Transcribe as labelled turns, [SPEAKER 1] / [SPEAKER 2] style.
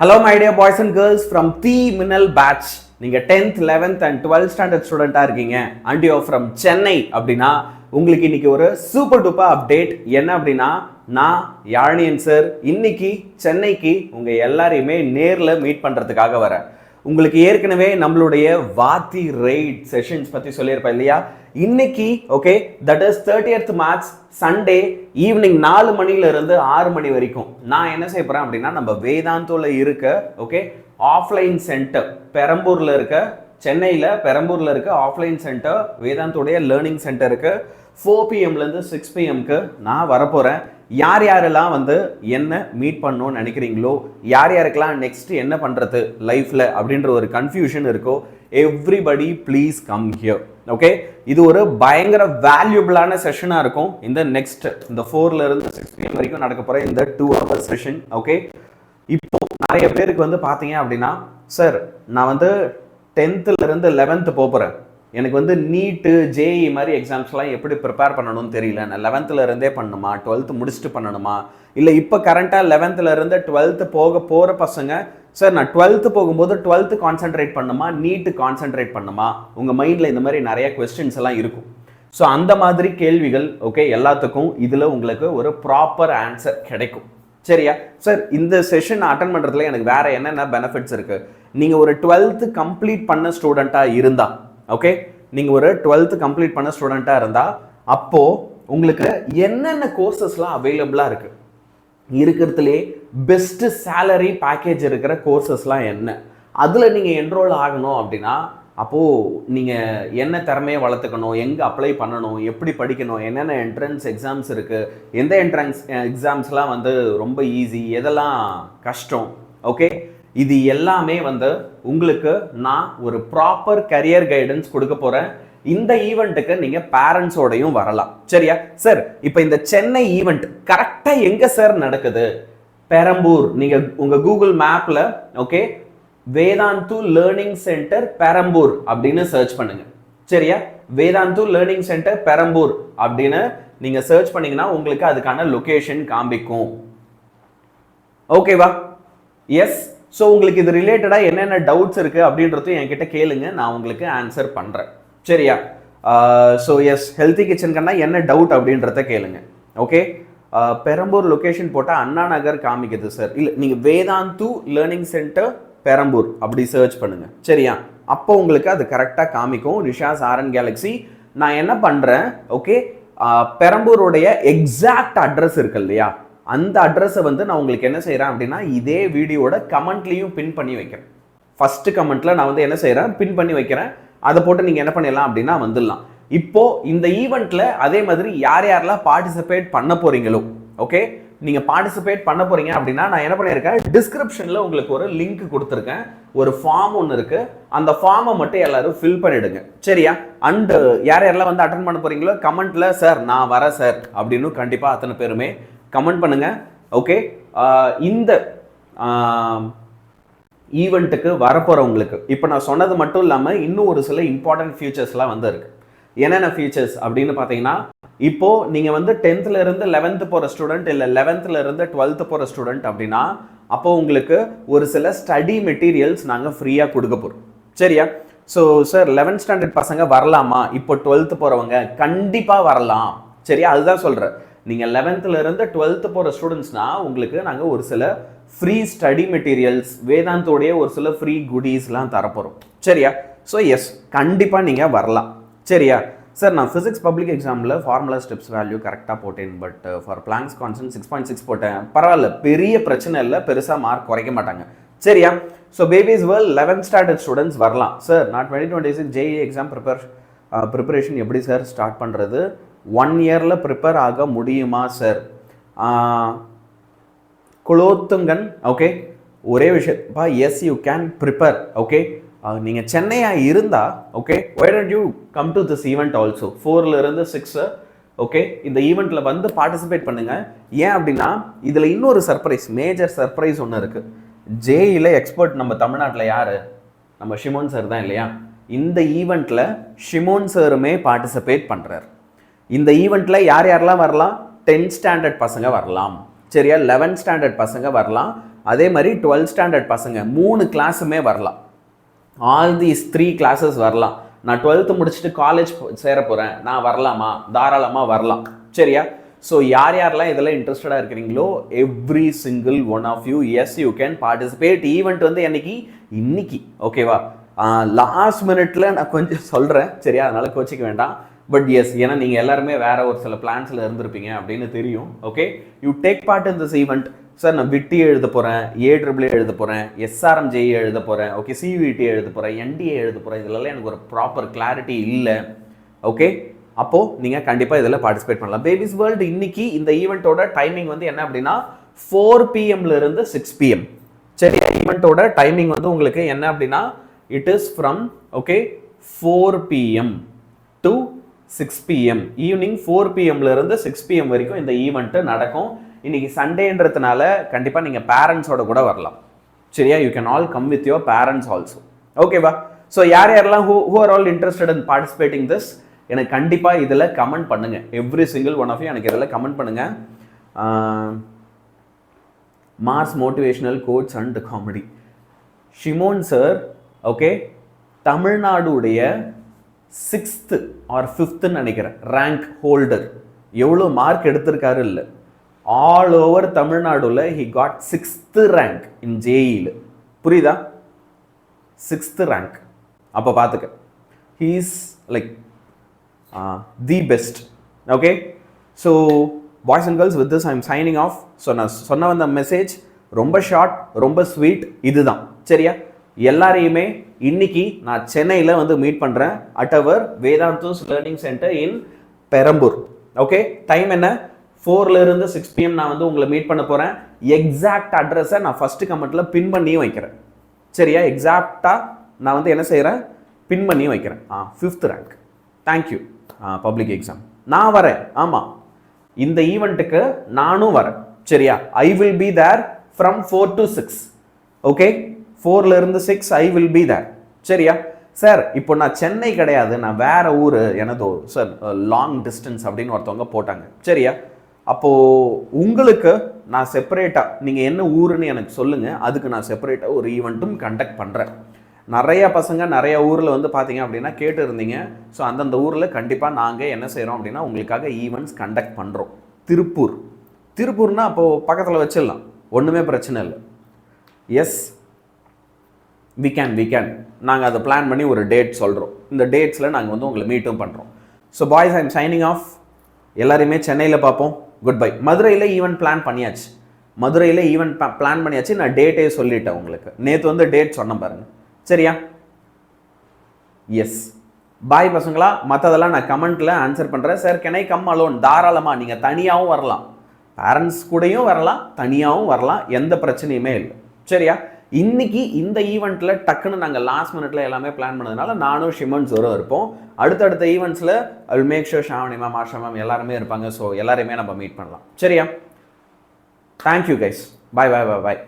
[SPEAKER 1] Hello my dear boys and girls from the Minnal batch. நீங்க 10th 11th and 12th standard ஸ்டூடெண்டா இருக்கீங்க and you are from Chennai அப்படினா உங்களுக்கு இன்னைக்கு ஒரு super duper update. என்ன அப்படினா நான் யாழ்னியன் சார் இன்னைக்கு சென்னைக்கு உங்க எல்லாரையுமே நேர்ல மீட் பண்றதுக்காக வரேன். உங்களுக்கு ஏற்கனவே நம்மளுடைய வாத்தி ரைட் செஷன்ஸ் பத்தி சொல்லியிருப்பேன் இல்லையா? இன்னைக்கு okay that is 30th March Sunday evening 4 மணில இருந்து 6 மணி வரைக்கும் நான் என்ன செய்ய போறேன் அப்படின்னா நம்ம வேதாந்தோல இருக்க ஓகே ஆஃப்லைன் சென்டர் பெரம்பூர்ல இருக்க சென்னையில் பெரம்பூர்ல இருக்க ஆஃப்லைன் சென்டர் வேதாந்தோடைய லேர்னிங் சென்டருக்கு 4 PM இருந்து 6 PMக்கு நான் வரப்போறேன். யார் யாரெல்லாம் வந்து என்ன மீட் பண்ணணும்னு நினைக்கிறீங்களோ, யார் யாருக்கெல்லாம் நெக்ஸ்ட் என்ன பண்றது லைஃப்ல அப்படின்ற ஒரு கன்ஃபியூஷன் இருக்கோ, everybody please come here. Okay, இது ஒரு பயங்கர வேல்யூபிளான செஷனா இருக்கும். இந்த நெக்ஸ்ட் இந்த 4ல இருந்து 6 PM வரைக்கும் நடக்க போற இந்த 2 hour செஷன். ஓகே, இப்போ நிறைய பேருக்கு வந்து பாத்தீங்க அப்படின்னா, சார் நான் வந்து 10th இருந்து 11th போறேன், எனக்கு வந்து நீட்டு ஜேஇ மாதிரி எக்ஸாம்ஸ்லாம் எப்படி ப்ரிப்பேர் பண்ணணும்னு தெரியல, நான் 11th இருந்தே பண்ணணுமா 12th முடிச்சுட்டு பண்ணணுமா, இல்லை இப்போ கரண்ட்டாக 11th இருந்து 12th போகிற பசங்க சார் நான் 12th போகும்போது 12th கான்சென்ட்ரேட் பண்ணுமா நீட்டு கான்சென்ட்ரேட் பண்ணுமா, உங்கள் மைண்டில் இந்த மாதிரி நிறைய கொஸ்டின்ஸ் எல்லாம் இருக்கும். ஸோ அந்த மாதிரி கேள்விகள் ஓகே எல்லாத்துக்கும் இதில் உங்களுக்கு ஒரு ப்ராப்பர் ஆன்சர் கிடைக்கும். சரியா சார்? இந்த செஷன் அட்டன் பண்ணுறதுல எனக்கு வேற என்னென்ன பெனிஃபிட்ஸ் இருக்குது? நீங்கள் ஒரு 12th கம்ப்ளீட் பண்ண ஸ்டூடெண்ட்டாக இருந்தால் ஓகே, நீங்க ஒரு 12th கம்ப்ளீட் பண்ண ஸ்டூடெண்டா இருந்தா அப்போ உங்களுக்கு என்னென்ன கோர்சஸ்லாம் அவைலபிளா இருக்கு, இருக்கிறதுலே பெஸ்ட் சேலரி பேக்கேஜ் இருக்கிற கோர்சஸ்லாம் என்ன, அதுல நீங்க என்ரோல் ஆகணும் அப்படின்னா அப்போ நீங்க என்ன திறமையை வளர்த்துக்கணும், எங்க அப்ளை பண்ணணும், எப்படி படிக்கணும், என்னென்ன என்ட்ரன்ஸ் எக்ஸாம்ஸ் இருக்கு, எந்த என்ட்ரன்ஸ் எக்ஸாம்ஸ்லாம் வந்து ரொம்ப ஈஸி, எதெல்லாம் கஷ்டம், ஓகே இது எல்லாமே வந்து உங்களுக்கு நான் ஒரு ப்ராப்பர் கரியர் கைடன்ஸ் கொடுக்க போறேன். இந்த ஈவெண்ட்டுக்கு நீங்க பேரண்ட்ஸோடையும் வரலாம். சரியா சார்? இப்போ இந்த சென்னை ஈவெண்ட் கரெக்டா எங்க சார் நடக்குது? பெரம்பூர். நீங்க உங்க கூகுள் மேப்ல okay Vedantu learning centre Perambur அப்படின்னு சர்ச் பண்ணுங்க. சரியா? வேதாந்து லேர்னிங் சென்டர் பெரம்பூர் அப்படின்னு நீங்க சர்ச் பண்ணீங்கன்னா உங்களுக்கு அதுக்கான லொகேஷன் காமிக்கும். ஓகேவா? எஸ். ஸோ உங்களுக்கு இது ரிலேட்டடாக என்னென்ன டவுட்ஸ் இருக்குது அப்படின்றதும் என்கிட்ட கேளுங்க, நான் உங்களுக்கு ஆன்சர் பண்ணுறேன். சரியா? ஸோ எஸ், ஹெல்த்தி கிச்சனுக்குன்னா என்ன டவுட் அப்படின்றத கேளுங்க. ஓகே, பெரம்பூர் லொக்கேஷன் போட்டால் அண்ணா நகர் காமிக்குது சார். இல்லை, நீங்கள் வேதாந்து லேர்னிங் சென்டர் பெரம்பூர் அப்படி சர்ச் பண்ணுங்கள். சரியா? அப்போ உங்களுக்கு அது கரெக்டாக காமிக்கும். Risha's R N Galaxy. நான் என்ன பண்ணுறேன் ஓகே, பெரம்பூருடைய எக்ஸாக்ட் அட்ரஸ் இருக்கு இல்லையா, அந்த அட்ரஸை வந்து நான் உங்களுக்கு என்ன செய்கிறேன் அப்படின்னா இதே வீடியோட கமெண்ட்லையும் பின் பண்ணி வைக்கிறேன். ஃபர்ஸ்ட் கமெண்ட்ல நான் வந்து என்ன செய்கிறேன், பின் பண்ணி வைக்கிறேன். அதை போட்டு நீங்கள் என்ன பண்ணிடலாம் அப்படின்னா வந்துடலாம். இப்போ இந்த ஈவெண்ட்ல அதே மாதிரி யார் யாரெல்லாம் பார்ட்டிசிபேட் பண்ண போறீங்களோ ஓகே, நீங்க பார்ட்டிசிபேட் பண்ண போறீங்க அப்படின்னா நான் என்ன பண்ணியிருக்கேன், டிஸ்கிரிப்ஷன்ல உங்களுக்கு ஒரு லிங்க் கொடுத்துருக்கேன், ஒரு ஃபார்ம் ஒன்று இருக்கு, அந்த ஃபார்மை மட்டும் எல்லாரும் ஃபில் பண்ணிடுங்க. சரியா? அண்ட் யார் யாரெல்லாம் வந்து அட்டன் பண்ண போறீங்களோ கமெண்ட்ல சார் நான் வரேன் சார் அப்படின்னு கண்டிப்பா அத்தனை பேருமே கமெண்ட் பண்ணுங்க. ஓகே, இந்த ஈவெண்ட்டுக்கு வரப்போறவங்களுக்கு இப்போ நான் சொன்னது மட்டும் இல்லாமல் இன்னும் ஒரு சில இம்பார்ட்டன்ட் ஃபியூச்சர்ஸ்லாம் வந்து இருக்கு. என்னென்ன ஃபியூச்சர்ஸ் அப்படின்னு பார்த்தீங்கன்னா, இப்போ நீங்க வந்து 10th இருந்து 11th போற ஸ்டூடெண்ட், இல்லை 11th இருந்து 12th போற ஸ்டூடெண்ட் அப்படின்னா அப்போ உங்களுக்கு ஒரு சில ஸ்டடி மெட்டீரியல்ஸ் நாங்கள் ஃப்ரீயாக கொடுக்க போறோம். சரியா? ஸோ சார் 11th ஸ்டாண்டர்ட் பசங்க வரலாமா? இப்போ 12th போறவங்க கண்டிப்பா வரலாம். சரியா? அதுதான் சொல்றேன். நீங்கள் 11th இருந்து 12th போகிற ஸ்டூடெண்ட்ஸ்னா உங்களுக்கு நாங்கள் ஒரு சில ஃப்ரீ ஸ்டடி மெட்டீரியல்ஸ் வேதாந்தோடைய ஒரு சில ஃப்ரீ குடீஸ்லாம் தரப்போகிறோம். சரியா? ஸோ எஸ், கண்டிப்பாக நீங்கள் வரலாம். சரியா சார்? நான் ஃபிசிக்ஸ் பப்ளிக் எக்ஸாமில் ஃபார்முலா ஸ்டெப்ஸ் வேல்யூ கரெக்டாக போட்டேன், பட் ஃபார் பிளாங்க்ஸ் கான்ஸ்டன்ட் 6.6 போட்டேன். பரவாயில்ல, பெரிய பிரச்சனை இல்லை, பெருசாக மார்க் குறைக்க மாட்டாங்க. சரியா? So babies world 11th standard students வரலாம். சார் நான் 2026 ஜேஇ எக்ஸாம் ப்ரிப்பரேஷன் எப்படி சார் ஸ்டார்ட் பண்ணுறது? 1 இயரில் ப்ரிப்பேர் ஆக முடியுமா சார்? குலோத்துங்கன் ஓகே, ஒரே விஷயப்பா, yes you can prepare. Okay, நீங்கள் சென்னையாக இருந்தால் okay, why don't you come to this event also? 4ல இருந்து 6 ஓகே இந்த ஈவெண்ட்டில் வந்து பார்ட்டிசிபேட் பண்ணுங்கள். ஏன் அப்படின்னா இதில் இன்னொரு சர்ப்ரைஸ், மேஜர் சர்ப்ரைஸ் ஒன்று இருக்குது. ஜேஇல எக்ஸ்பர்ட் நம்ம தமிழ்நாட்டில் யார்? நம்ம ஷிமோன் சார் தான் இல்லையா? இந்த ஈவெண்ட்டில் ஷிமோன் சாருமே பார்ட்டிசிபேட் பண்ணுறார். இந்த ஈவெண்ட்டில் யார் யாரெல்லாம் வரலாம்? 10th ஸ்டாண்டர்ட் பசங்க வரலாம். சரியா? 11th ஸ்டாண்டர்ட் பசங்க வரலாம். அதே மாதிரி 12th ஸ்டாண்டர்ட் பசங்க 3 கிளாஸுமே வரலாம். ஆல் தீஸ் 3 கிளாஸஸ் வரலாம். நான் 12th முடிச்சுட்டு காலேஜ் சேர போகிறேன், நான் வரலாமா? தாராளமாக வரலாம். சரியா? ஸோ யாரெல்லாம் இதெல்லாம் இன்ட்ரெஸ்டடாக இருக்கிறீங்களோ every single one of you, yes you can participate. Event வந்து இன்னைக்கு ஓகேவா? லாஸ்ட் மினிட்ல நான் கொஞ்சம் சொல்கிறேன், சரியா? அதனால கோச்சிக்க வேண்டாம். பட் எஸ், ஏன்னா நீங்கள் எல்லாருமே வேற ஒரு சில பிளான்ஸில் இருந்திருப்பீங்க அப்படின்னு தெரியும். Okay, you take part in this event. Sir நான் விட்டி எழுத போகிறேன், ஏஏஏ எழுத போகிறேன், எஸ்ஆர்எம்ஜேஇ எழுத போகிறேன், ஓகே, சிவிடி எழுத போகிறேன், என்டிஏ எழுத போகிறேன், இதெல்லாம் எனக்கு ஒரு ப்ராப்பர் கிளாரிட்டி இல்லை. ஓகே, அப்போது நீங்கள் கண்டிப்பாக இதில் பார்ட்டிசிபேட் பண்ணலாம். பேபிஸ் வேர்ல்டு இன்னைக்கு இந்த ஈவெண்ட்டோட டைமிங் வந்து என்ன அப்படின்னா 4 PM இருந்து 6 PM. சரி, ஈவெண்ட்டோட டைமிங் வந்து உங்களுக்கு என்ன அப்படின்னா it is from okay 4 PM to 6 PM. Evening 4 PM இருந்து 6 PM வரைக்கும் இந்த ஈவெண்ட்டு நடக்கும். இன்னைக்கு சண்டேன்றதுனால கண்டிப்பாக நீங்கள் பேரண்ட்ஸோட கூட வரலாம். சரியா? You can all come with your parents also. ஓகேவா? ஸோ யாரெல்லாம் who are all interested in participating this, எனக்கு கண்டிப்பாக இதில் கமெண்ட் பண்ணுங்கள். Every single one of you எனக்கு இதில் கமெண்ட் பண்ணுங்கள். Mass motivational coach and comedy Shimon sir, okay, தமிழ்நாடுடைய 6th or 5th நினைக்கிறேன் ரேங்க் ஹோல்டர். எவ்வளோ மார்க் எடுத்திருக்காரு இல்லை, ஆல் ஓவர் தமிழ்நாடுல he got 6th rank in ஜேஇல. புரியுதா? 6th rank. அப்போ பார்த்துக்க, he is like the best. Okay, so boys and girls, with this I am signing off. ஸோ நான் சொன்ன வந்த மெசேஜ் ரொம்ப ஷார்ட், ரொம்ப ஸ்வீட், இதுதான். சரியா? எல்லாரையுமே இன்னைக்கு நான் சென்னையில் வந்து மீட் பண்ணுறேன் at our Vedantu's learning centre in Perambur. Okay, time என்ன? 4 இருந்து 6 PM நான் வந்து உங்களை மீட் பண்ண போகிறேன். எக்ஸாக்ட் அட்ரஸை நான் ஃபஸ்ட்டு கமெண்ட்டில் பின் பண்ணியும் வைக்கிறேன். சரியா? எக்ஸாக்டாக நான் வந்து என்ன செய்கிறேன், பின் பண்ணியும் வைக்கிறேன். 5th rank. Thank you. Public exam நான் வரேன். ஆமாம், இந்த ஈவெண்ட்டுக்கு நானும் வரேன். சரியா? I will be there from 4 to 6. Okay, 4 இருந்து 6 ஐ வில் பி தேர். சரியா? சார் இப்போ நான் சென்னை கிடையாது, நான் வேற ஊர், எனதோ சார் லாங் டிஸ்டன்ஸ் அப்படின்னு ஒருத்தவங்க போட்டாங்க. சரியா? அப்போது உங்களுக்கு நான் செப்பரேட்டாக, நீங்கள் என்ன ஊருன்னு எனக்கு சொல்லுங்கள், அதுக்கு நான் செப்பரேட்டாக ஒரு ஈவெண்ட்டும் கண்டக்ட் பண்ணுறேன். நிறைய பசங்க நிறைய ஊரில் வந்து பார்த்தீங்க அப்படின்னா கேட்டு இருந்தீங்க. ஸோ அந்தந்த ஊரில் கண்டிப்பாக நாங்கள் என்ன செய்கிறோம் அப்படின்னா உங்களுக்காக ஈவெண்ட்ஸ் கண்டக்ட் பண்ணுறோம். திருப்பூர்னா அப்போது பக்கத்தில் வச்சிடலாம், ஒன்றுமே பிரச்சனை இல்லை. எஸ், வி கேன் நாங்கள் அதை பிளான் பண்ணி ஒரு டேட் சொல்கிறோம். இந்த டேட்ஸில் நாங்கள் வந்து உங்களை மீட்டும் பண்ணுறோம். So boys, I am signing of. எல்லாரையுமே சென்னையில் பார்ப்போம். Good bye. மதுரையில் ஈவெண்ட் பிளான் பண்ணியாச்சு. நான் டேட்டே சொல்லிட்டேன் உங்களுக்கு. நேற்று வந்து டேட் சொன்னேன் பாருங்கள். சரியா? எஸ், பாய் பசங்களா. மற்றதெல்லாம் நான் கமெண்ட்டில் ஆன்சர் பண்ணுறேன். Sir can I come alone? தாராளமாக நீங்கள் தனியாகவும் வரலாம், பேரண்ட்ஸ் கூடயும் வரலாம், தனியாகவும் வரலாம், எந்த பிரச்சனையுமே இல்லை. சரியா? இன்னைக்கு இந்த ஈவெண்ட்டில் டக்குன்னு நாங்கள் லாஸ்ட் மினிட்ல எல்லாமே பிளான் பண்ணதுனால நானும் ஷிமன் ஜோரோ இருப்போம். அடுத்தடுத்த ஈவெண்ட்ஸில் I will make sure Shavani ma'am, Asha ma'am எல்லாருமே இருப்பாங்க. ஸோ எல்லாரையுமே நம்ம மீட் பண்ணலாம். சரியா? Thank you guys. Bye bye bye பாய்.